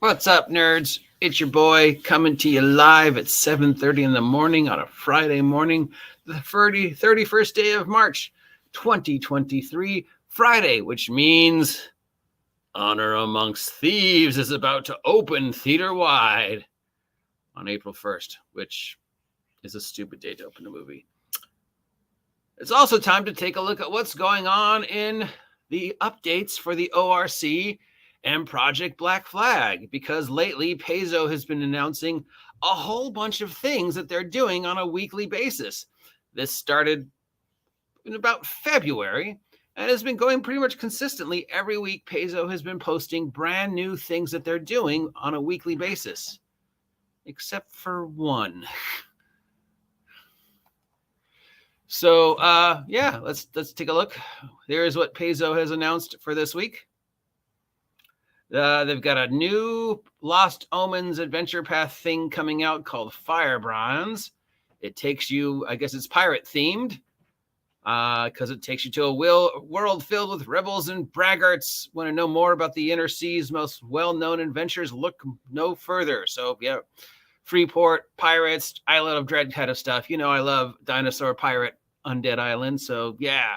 What's up, nerds? It's your boy coming to you live at 7:30 in the morning on a Friday morning, the 31st day of March, 2023, Friday, which means Honor Amongst Thieves is about to open theater-wide on April 1st, which is a stupid day to open a movie. It's also time to take a look at what's going on in the updates for the ORC and Project Black Flag, because lately Paizo has been announcing a whole bunch of things that they're doing on a weekly basis. This started in about February and has been going pretty much consistently. Every week, Paizo has been posting brand new things that they're doing on a weekly basis, except for one. So, yeah, let's take a look. Here's what Paizo has announced for this week. They've got a new Lost Omens adventure path thing coming out called Firebronze. It takes you, I guess it's pirate themed, because it takes you to a world filled with rebels and braggarts. Want to know more about the Inner Sea's most well-known adventures? Look no further. So, yeah, Freeport, pirates, Island of Dread kind of stuff. You know, I love dinosaur pirate Undead Island. So, yeah,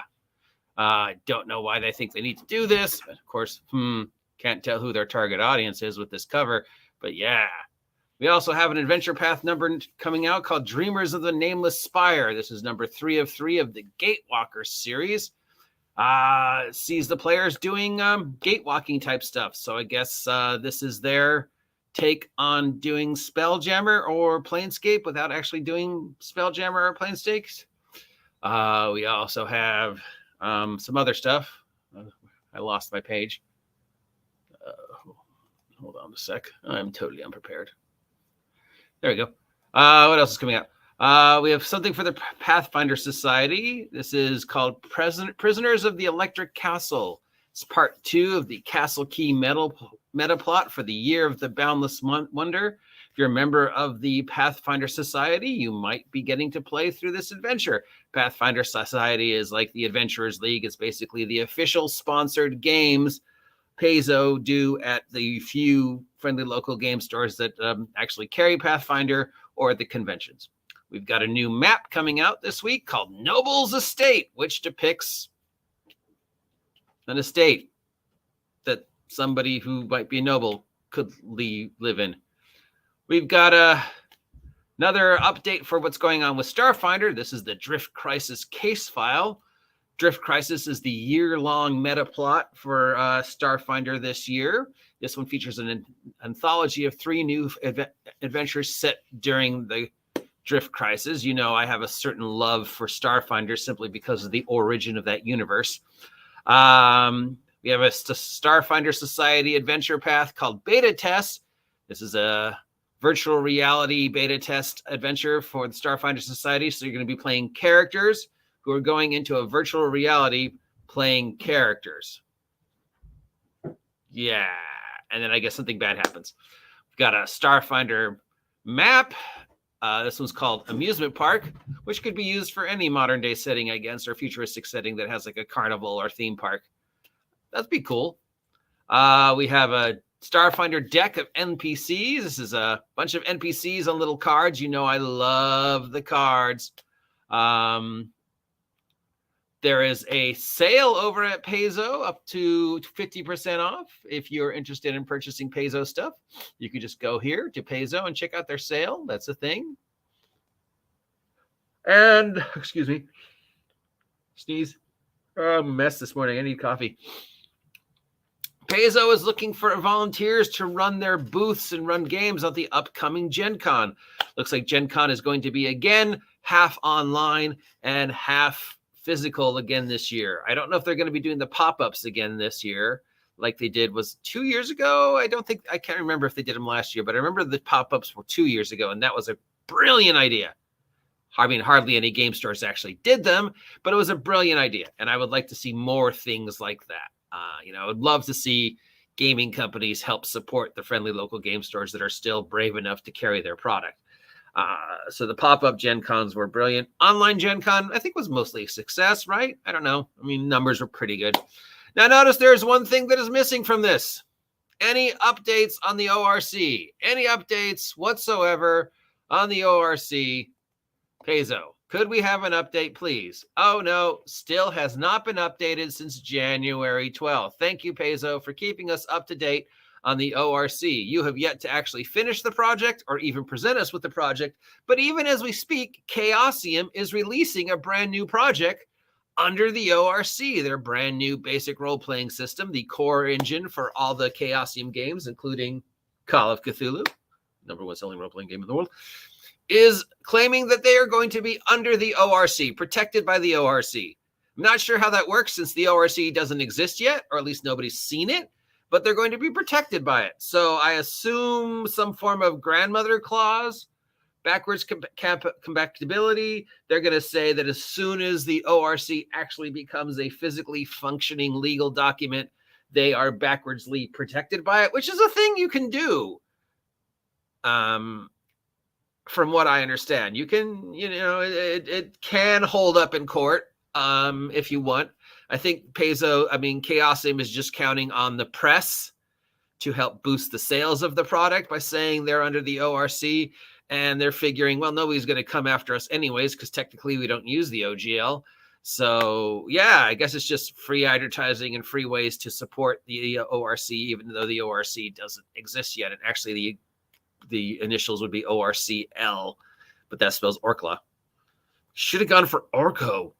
I don't know why they think they need to do this. But of course, can't tell who their target audience is with this cover, but yeah. We also have an adventure path number coming out called Dreamers of the Nameless Spire. This is number 3 of 3 of the Gatewalker series. Sees the players doing gatewalking type stuff. So I guess this is their take on doing Spelljammer or Planescape without actually doing Spelljammer or Planescape. We also have some other stuff. I lost my page. Hold on a sec. I'm totally unprepared. There we go. What else is coming out? We have something for the Pathfinder Society. This is called Prisoners of the Electric Castle. It's part 2 of the Castle Key meta plot for the Year of the Boundless Wonder. If you're a member of the Pathfinder Society, you might be getting to play through this adventure. Pathfinder Society is like the Adventurers League. It's basically the official sponsored games Paizo do at the few friendly local game stores that actually carry Pathfinder or at the conventions. We've got a new map coming out this week called Noble's Estate, which depicts an estate that somebody who might be a noble could live in. We've got another update for what's going on with Starfinder. This is the Drift Crisis case file. Drift Crisis is the year-long meta plot for Starfinder this year. This one features an anthology of 3 new adventures set during the Drift Crisis. You know, I have a certain love for Starfinder simply because of the origin of that universe. We have a Starfinder Society adventure path called Beta Test. This is a virtual reality beta test adventure for the Starfinder Society. So you're going to be playing characters who are going into a virtual reality playing characters. Yeah. And then I guess something bad happens. We've got a Starfinder map. This one's called Amusement Park, which could be used for any modern day setting, I guess, or futuristic setting that has like a carnival or theme park. That'd be cool. We have a Starfinder deck of NPCs. This is a bunch of NPCs on little cards. You know, I love the cards. There is a sale over at Paizo up to 50% off. If you're interested in purchasing Paizo stuff, you can just go here to Paizo and check out their sale. That's a thing. And, excuse me, sneeze. Oh, I'm a mess this morning. I need coffee. Paizo is looking for volunteers to run their booths and run games at the upcoming Gen Con. Looks like Gen Con is going to be, again, half online and half physical again this year. I don't know if they're going to be doing the pop-ups again this year like they did was 2 years ago. I can't remember if they did them last year, but I remember the pop-ups were 2 years ago, and that was a brilliant idea. I mean, hardly any game stores actually did them, but it was a brilliant idea, and I would like to see more things like that. I would love to see gaming companies help support the friendly local game stores that are still brave enough to carry their product. So the pop-up Gen Cons were brilliant. Online Gen Con, I think, was mostly a success, right? I don't know. I mean, numbers were pretty good. Now, notice there's one thing that is missing from this. Any updates on the ORC? Any updates whatsoever on the ORC? Paizo, could we have an update, please? Oh, no, still has not been updated since January 12th. Thank you, Paizo, for keeping us up to date on the ORC. You have yet to actually finish the project or even present us with the project. But even as we speak, Chaosium is releasing a brand new project under the ORC, their brand new basic role-playing system, the core engine for all the Chaosium games, including Call of Cthulhu, #1 selling role-playing game in the world, is claiming that they are going to be under the ORC, protected by the ORC. I'm not sure how that works since the ORC doesn't exist yet, or at least nobody's seen it, but they're going to be protected by it. So I assume some form of grandmother clause, backwards compatibility. They're going to say that as soon as the ORC actually becomes a physically functioning legal document, they are backwardsly protected by it, which is a thing you can do. From what I understand, you can, it can hold up in court if you want. I think Chaosium is just counting on the press to help boost the sales of the product by saying they're under the ORC, and they're figuring, well, nobody's going to come after us anyways because technically we don't use the OGL. So, yeah, I guess it's just free advertising and free ways to support the ORC, even though the ORC doesn't exist yet. And actually, the initials would be ORCL, but that spells Orkla. Should have gone for Orko.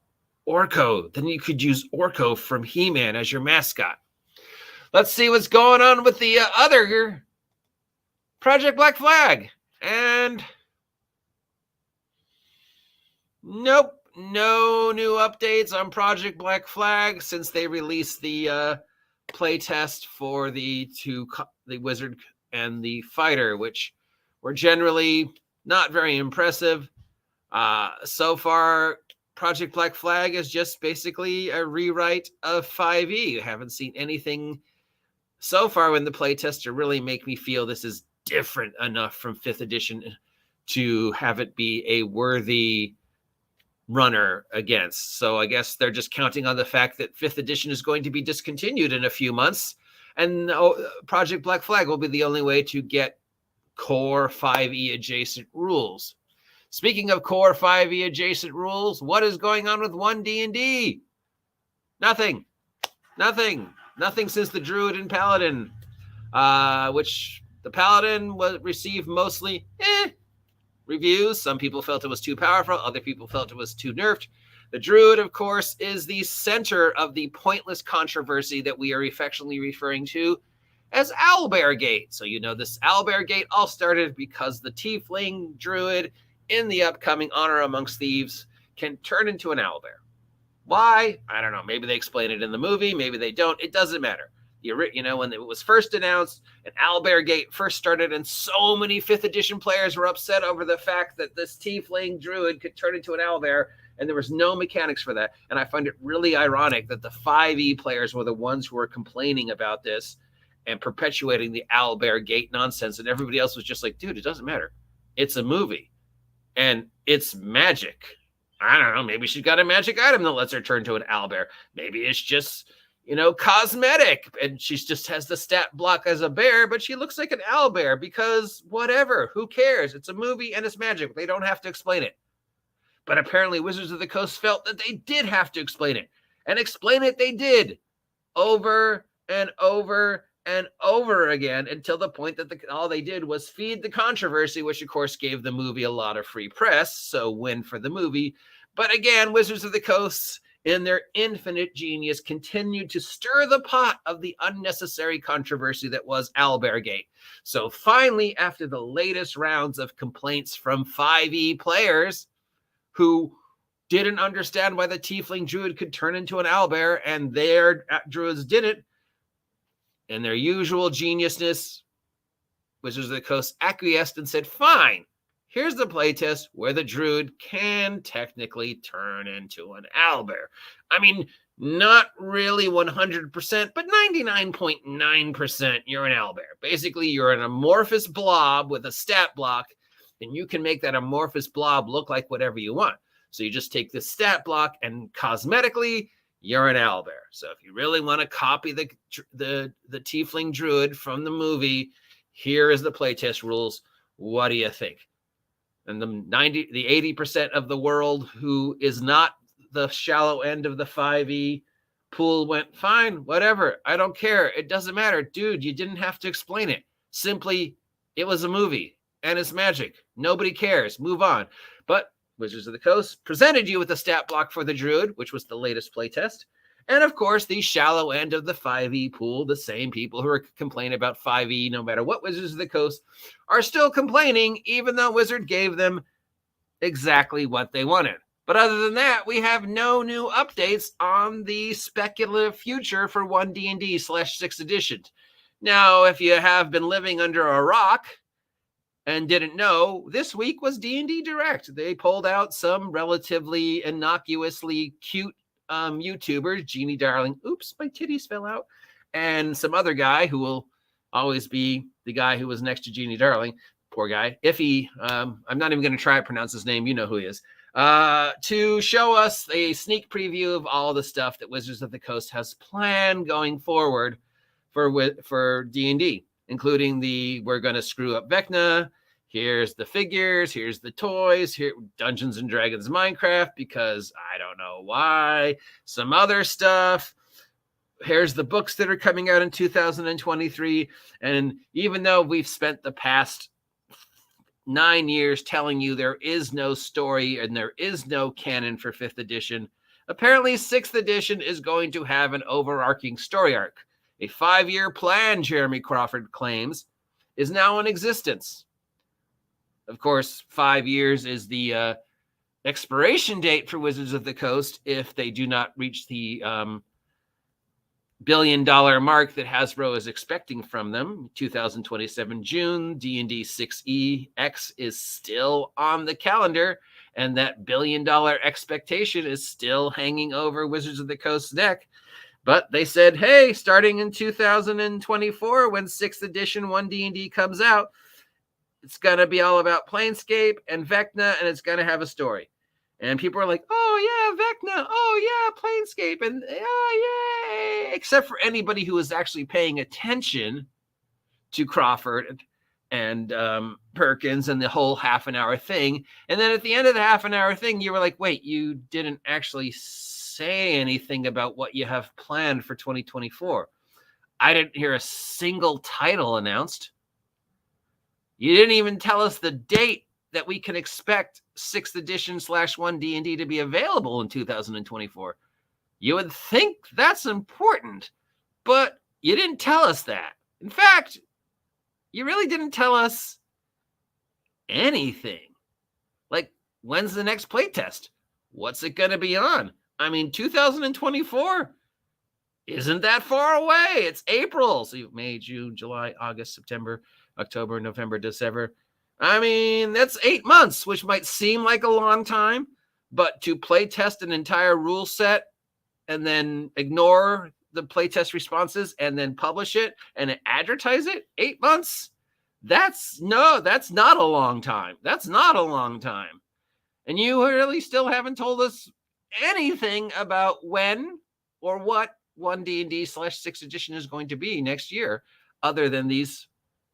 Orko. Then you could use Orko from He-Man as your mascot. Let's see what's going on with the other Project Black Flag. And nope, no new updates on Project Black Flag since they released the playtest for the Wizard and the Fighter, which were generally not very impressive. So far, Project Black Flag is just basically a rewrite of 5e. I haven't seen anything so far in the playtest to really make me feel this is different enough from 5th edition to have it be a worthy runner against. So I guess they're just counting on the fact that 5th edition is going to be discontinued in a few months, and Project Black Flag will be the only way to get core 5e adjacent rules. Speaking of core 5e adjacent rules, what is going on with One D&D? Nothing since the Druid and Paladin, which the Paladin received mostly reviews. Some people felt it was too powerful. Other people felt it was too nerfed. The Druid, of course, is the center of the pointless controversy that we are affectionately referring to as Owlbear Gate. So this Owlbear Gate all started because the Tiefling Druid in the upcoming Honor Amongst Thieves can turn into an owlbear. Why? I don't know. Maybe they explain it in the movie. Maybe they don't. It doesn't matter. When it was first announced and Owlbear Gate first started, and so many 5th edition players were upset over the fact that this Tiefling Druid could turn into an owlbear, and there was no mechanics for that. And I find it really ironic that the 5e players were the ones who were complaining about this and perpetuating the Owlbear Gate nonsense, and everybody else was just like, dude, it doesn't matter. It's a movie, and it's magic. I don't know. Maybe she's got a magic item that lets her turn to an owlbear. Maybe it's just, cosmetic, and she just has the stat block as a bear, but she looks like an owlbear because whatever, who cares? It's a movie and it's magic. They don't have to explain it. But apparently Wizards of the Coast felt that they did have to explain it, and explain it they did over and over and over again until the point that all they did was feed the controversy, which of course gave the movie a lot of free press. So win for the movie. But again, Wizards of the Coast, in their infinite genius, continued to stir the pot of the unnecessary controversy that was Owlbear Gate. So finally, after the latest rounds of complaints from 5e players who didn't understand why the Tiefling Druid could turn into an owlbear and their druids didn't, in their usual geniusness, Wizards of the Coast acquiesced and said, fine, here's the playtest where the druid can technically turn into an owlbear. I mean, not really 100%, but 99.9% you're an owlbear. Basically, you're an amorphous blob with a stat block, and you can make that amorphous blob look like whatever you want. So you just take this stat block, and cosmetically, you're an owlbear. So if you really want to copy the tiefling druid from the movie, here is the playtest rules. What do you think? And the 80% of the world who is not the shallow end of the 5e pool went, fine, whatever. I don't care. It doesn't matter. Dude, you didn't have to explain it. Simply, it was a movie and it's magic. Nobody cares. Move on. But Wizards of the Coast presented you with a stat block for the druid, which was the latest playtest. And of course, the shallow end of the 5e pool, the same people who are complaining about 5e, no matter what Wizards of the Coast, are still complaining, even though Wizard gave them exactly what they wanted. But other than that, we have no new updates on the speculative future for 1D&D/6th edition. Now, if you have been living under a rock and didn't know, this week was D&D Direct. They pulled out some relatively innocuously cute YouTubers, Ginny Darling, oops, my titties fell out, and some other guy who will always be the guy who was next to Ginny Darling, poor guy. I'm not even going to try to pronounce his name, you know who he is, to show us a sneak preview of all the stuff that Wizards of the Coast has planned going forward for D&D, including we're going to screw up Vecna. Here's the figures. Here's the toys. Here, Dungeons and Dragons Minecraft, because I don't know why. Some other stuff. Here's the books that are coming out in 2023. And even though we've spent the past 9 years telling you there is no story and there is no canon for 5th edition, apparently 6th edition is going to have an overarching story arc. A 5-year plan, Jeremy Crawford claims, is now in existence. Of course, 5 years is the expiration date for Wizards of the Coast if they do not reach the $1 billion mark that Hasbro is expecting from them. 2027 June, D&D 6e is still on the calendar, and that $1 billion expectation is still hanging over Wizards of the Coast's neck. But they said, hey, starting in 2024, when 6th edition 1D&D comes out, it's going to be all about Planescape and Vecna, and it's going to have a story. And people are like, oh, yeah, Vecna. Oh, yeah, Planescape. And oh, yay. Except for anybody who is actually paying attention to Crawford and Perkins and the whole half-an-hour thing. And then at the end of the half-an-hour thing, you were like, wait, you didn't actually say anything about what you have planned for 2024. I didn't hear a single title announced. You didn't even tell us the date that we can expect 6th edition /1D&D to be available in 2024. You would think that's important, but you didn't tell us that. In fact, you really didn't tell us anything. Like, when's the next playtest? What's it going to be on? I mean, 2024 isn't that far away. It's April. So May, June, July, August, September, October, November, December. I mean, that's 8 months, which might seem like a long time, but to play test an entire rule set and then ignore the playtest responses and then publish it and advertise it, 8 months? That's not a long time. That's not a long time. And you really still haven't told us anything about when or what 1D&D/6th edition is going to be next year, other than these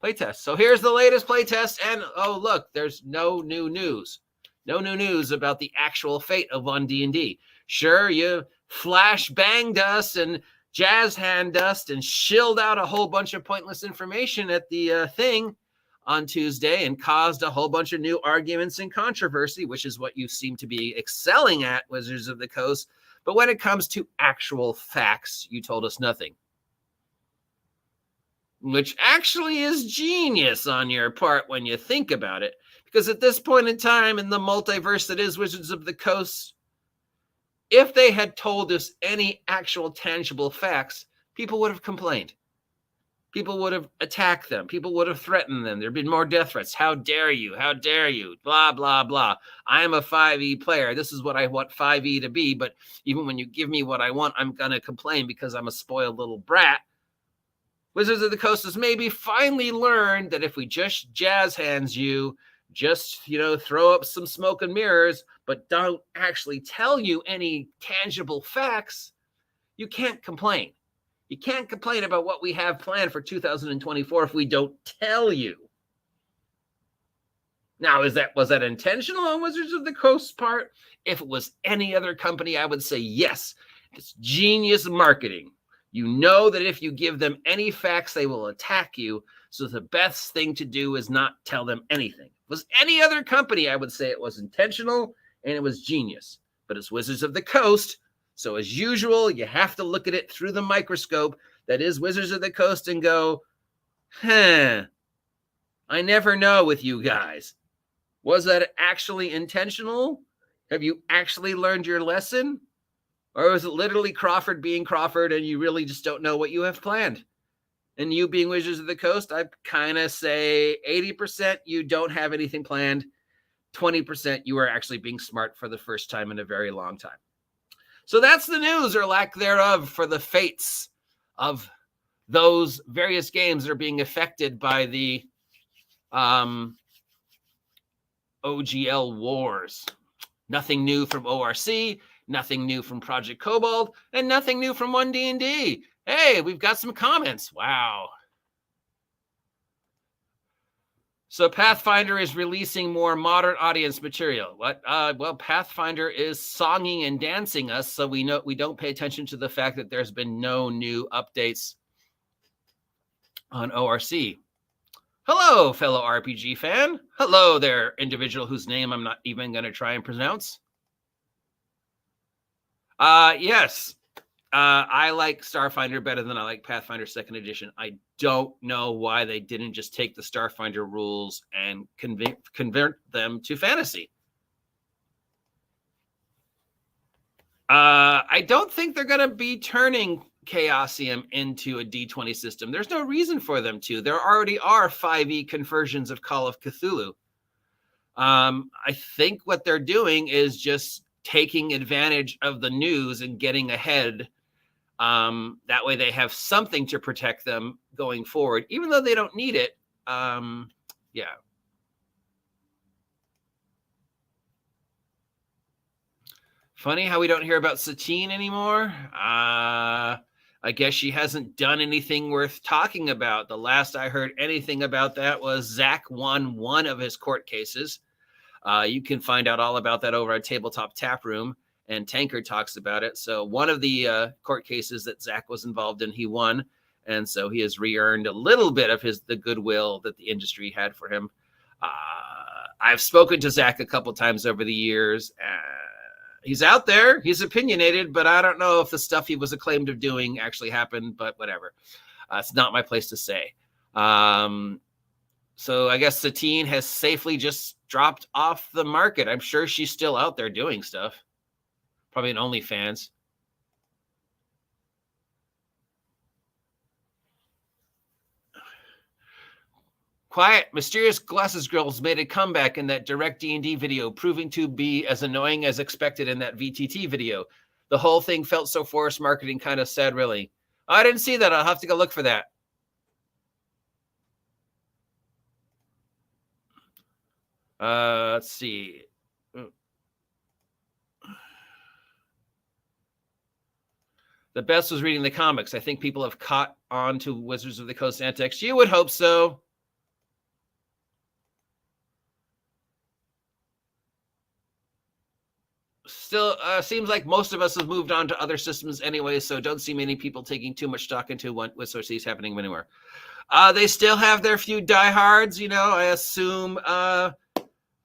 playtests. So here's the latest playtest, and oh look, there's no new news. No new news about the actual fate of 1D&D. Sure, you flash banged us and jazz hand us and shilled out a whole bunch of pointless information at the thing on Tuesday and caused a whole bunch of new arguments and controversy, which is what you seem to be excelling at, Wizards of the Coast. But when it comes to actual facts, you told us nothing. Which actually is genius on your part when you think about it. Because at this point in time in the multiverse that is Wizards of the Coast, if they had told us any actual tangible facts, people would have complained. People would have attacked them. People would have threatened them. There'd been more death threats. How dare you? How dare you? Blah, blah, blah. I am a 5e player. This is what I want 5e to be. But even when you give me what I want, I'm going to complain because I'm a spoiled little brat. Wizards of the Coast has maybe finally learned that if we just jazz hands you, just, throw up some smoke and mirrors, but don't actually tell you any tangible facts, you can't complain. You can't complain about what we have planned for 2024 if we don't tell you. Now, was that intentional on Wizards of the Coast's part? If it was any other company, I would say yes. It's genius marketing. You know that if you give them any facts, they will attack you. So the best thing to do is not tell them anything. If it was any other company, I would say it was intentional and it was genius. But it's Wizards of the Coast. So as usual, you have to look at it through the microscope that is Wizards of the Coast and go, I never know with you guys. Was that actually intentional? Have you actually learned your lesson? Or is it literally Crawford being Crawford and you really just don't know what you have planned? And you being Wizards of the Coast, I kind of say 80% you don't have anything planned. 20% you are actually being smart for the first time in a very long time. So that's the news or lack thereof for the fates of those various games that are being affected by the OGL wars. Nothing new from ORC, nothing new from Project Cobalt, and nothing new from One D&D. Hey, we've got some comments. Wow. So Pathfinder is releasing more modern audience material. What? Well, Pathfinder is songing and dancing us, so we don't pay attention to the fact that there's been no new updates on ORC. Hello, fellow RPG fan. Hello there, individual whose name I'm not even going to try and pronounce. Yes. I like Starfinder better than I like Pathfinder 2nd Edition. I don't know why they didn't just take the Starfinder rules and convert them to fantasy. I don't think they're going to be turning Chaosium into a D20 system. There's no reason for them to. There already are 5e conversions of Call of Cthulhu. I think what they're doing is just taking advantage of the news and getting ahead. That way they have something to protect them going forward, even though they don't need it. Yeah. Funny how we don't hear about Sachin anymore. I guess she hasn't done anything worth talking about. The last I heard anything about that was Zach won one of his court cases. You can find out all about that over at Tabletop Tap Room, and Tankard talks about it. So one of the court cases that Zach was involved in, he won. And so he has re-earned a little bit of the goodwill that the industry had for him. I've spoken to Zach a couple times over the years. He's out there. He's opinionated, but I don't know if the stuff he was acclaimed of doing actually happened, but whatever. It's not my place to say. So I guess Satine has safely just dropped off the market. I'm sure she's still out there doing stuff. Probably an OnlyFans. Quiet, mysterious glasses girls made a comeback in that direct D&D video, proving to be as annoying as expected in that VTT video. The whole thing felt so forced marketing, kind of sad, really. I didn't see that. I'll have to go look for that. Let's see. The best was reading the comics. I think people have caught on to Wizards of the Coast antics. You would hope so. Still, seems like most of us have moved on to other systems anyway, so don't see many people taking too much stock into what WOTC is happening anywhere. They still have their few diehards, you know. I assume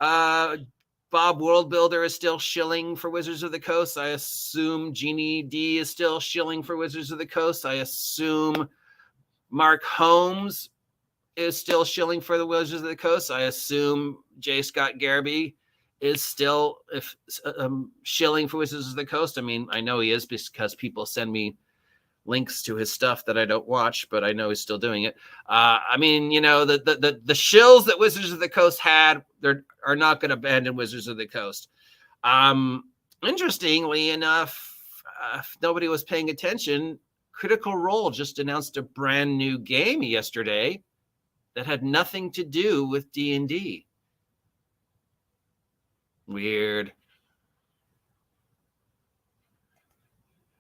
Bob Worldbuilder is still shilling for Wizards of the Coast. I assume Ginny D is still shilling for Wizards of the Coast. I assume Mark Holmes is still shilling for the Wizards of the Coast. I assume J. Scott Garby is still shilling for Wizards of the Coast. I mean, I know he is because people send me links to his stuff that I don't watch, but I know he's still doing it. I mean, you know, the shills that Wizards of the Coast had, are not going to abandon Wizards of the Coast. Interestingly enough, if nobody was paying attention, Critical Role just announced a brand new game yesterday that had nothing to do with D&D. Weird.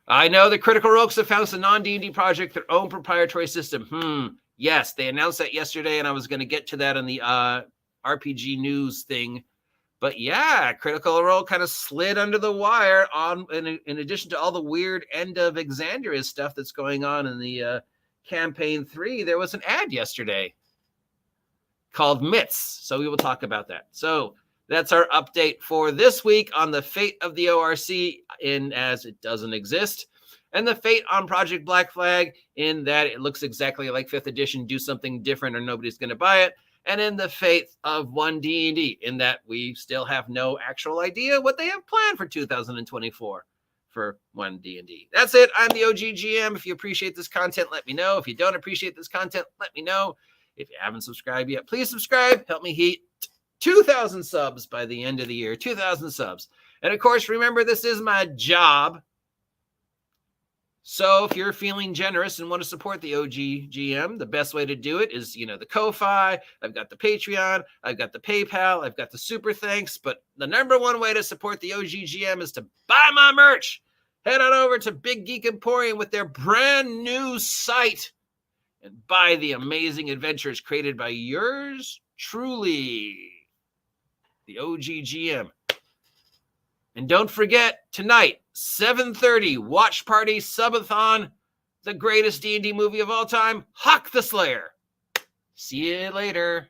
I know the Critical Rogues have found a non-D&D project, their own proprietary system. Yes, they announced that yesterday, and I was going to get to that in the RPG news thing. But yeah, Critical Role kind of slid under the wire in addition to all the weird end of Exandria stuff that's going on in the campaign 3. There was an ad yesterday called Myths. So we will talk about that. So that's our update for this week on the fate of the ORC in as it doesn't exist, and the fate on Project Black Flag in that it looks exactly like 5th edition, do something different or nobody's going to buy it, and in the fate of One D&D in that we still have no actual idea what they have planned for 2024 for One D&D. That's it. I'm the OG GM. If you appreciate this content, let me know. If you don't appreciate this content, let me know. If you haven't subscribed yet, please subscribe. Help me hit 2,000 subs by the end of the year. 2,000 subs. And of course, remember, this is my job. So if you're feeling generous and want to support the OG GM, the best way to do it is, the Ko-Fi. I've got the Patreon. I've got the PayPal. I've got the Super Thanks. But the number one way to support the OG GM is to buy my merch. Head on over to Big Geek Emporium with their brand new site and buy the amazing adventures created by yours truly, the OG GM. And don't forget, tonight, 7:30, watch party, subathon, the greatest D&D movie of all time, Hawk the Slayer. See you later.